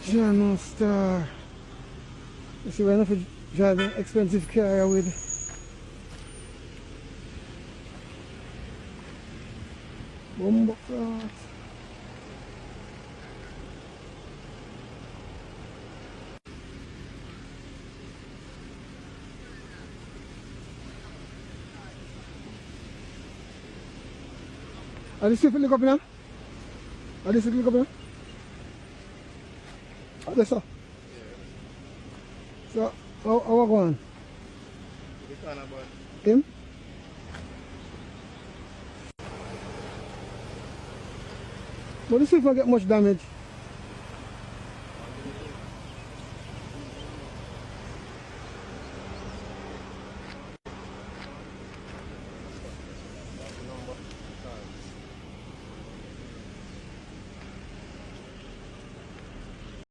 John Star. You see, we're not driving expensive car with. Bumbo cross. Are this people look up now? Are this people look up now? Are they so? So, how are we going? Him? But this people get much damage.